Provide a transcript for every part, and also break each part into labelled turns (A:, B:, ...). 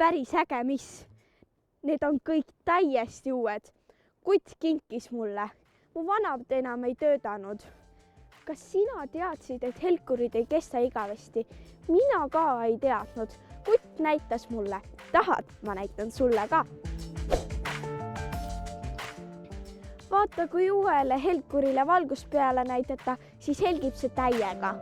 A: päris äge, mis? Need on kõik täiesti uued. Kutt kinkis mulle. Mu vanad enam ei töötanud. Kas sina teadsid, et helkurid ei kesta igavesti? Mina ka ei teadnud. Kutt näitas mulle. Tahad, ma näitan sulle ka. Vaata, kui uuele helkurile valgust peale näidata, siis helgib see täiega.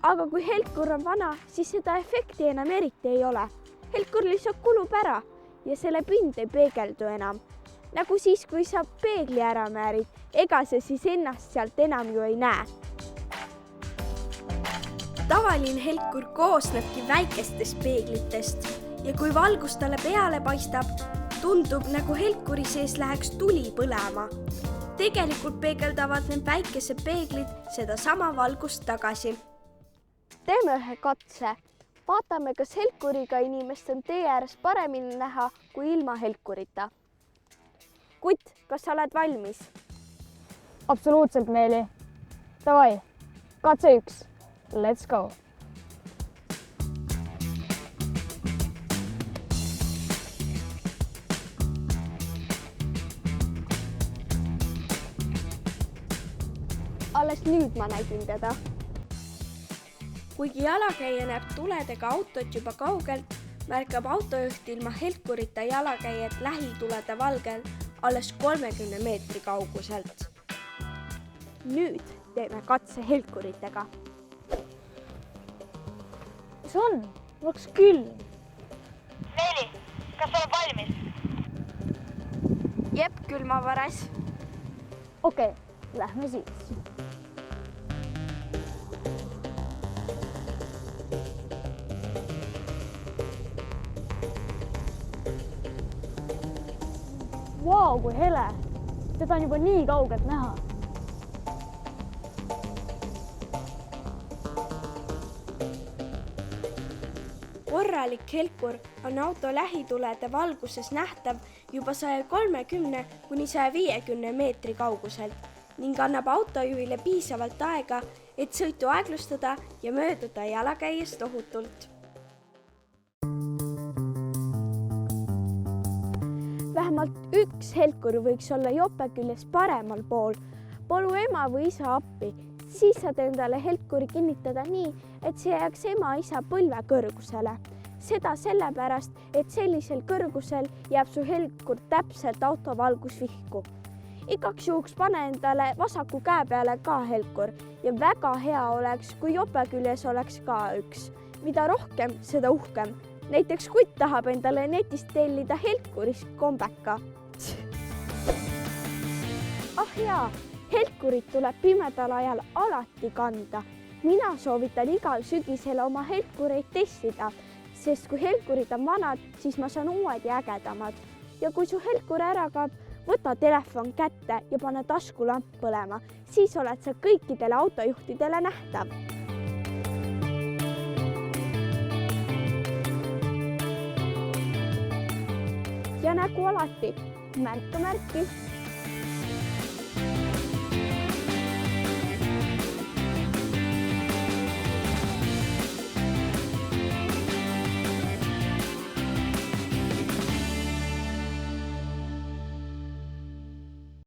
A: Aga kui helkur on vana, siis seda efekti enam eriti ei ole. Helkur lihtsalt kulub ära ja selle pind ei peegeldu enam. Nagu siis, kui sa peegli ära määrid, ega see siis ennast sealt enam ju ei näe. Tavaline helkur koosnebki väikestest peeglitest ja kui valgus talle peale paistab, tundub nagu helkuri sees läheks tuli põlema. Tegelikult peegeldavad need väikesed peeglid seda sama valgust tagasi. Teeme ühe katse. Vaatame, kas helkuriga inimest on tee ääres paremini näha kui ilma helkurita. Kutt, kas sa oled valmis?
B: Absoluutselt, Meeli. Davai, katse 1. Let's go.
A: Alles nüüd ma nägin teda. Kuigi jalakäija näeb tuledega autot juba kaugelt, märkab autojuht ilma helkurita jalakäijat lähitulede valgel alles 30 meetri kauguselt. Nüüd teeme katse helkuritega.
B: Mis on? Oleks küll.
C: Meeli, kas oled valmis?
A: Jep, külmavares.
B: Okei, lähme siis. Vau, kui hele. Teda on juba nii kaugelt näha.
A: Korralik helkur on auto lähitulede valguses nähtav juba 130 kuni 150 meetri kauguselt ning annab autojuhile piisavalt aega, et sõitu aeglustada ja mööduda jalakäijast ohutult. Vähemalt üks helkur võiks olla jope küljes paremal pool. Palu ema või isa appi, siis saad endale helkuri kinnitada nii, et see jääks ema-isa põlve kõrgusele. Seda sellepärast, et sellisel kõrgusel jääb su helkur täpselt auto valgusvihku. Igaks juhuks pane endale vasaku käe peale ka helkur ja väga hea oleks, kui jope küljes oleks ka üks. Mida rohkem, seda uhkem. Näiteks kutt tahab endale netist tellida helkurist kombeka. Ah jaa, helkurit tuleb pimedal ajal alati kanda. Mina soovitan igal sügisel oma helkureid testida, sest kui helkurid on vanad, siis ma saan uued ja ägedamad. Ja kui su helkur ära kaob, võta telefon kätte ja pane taskulamp põlema, siis oled sa kõikidele autojuhtidele nähtav. Ja nagu alati, märka märki.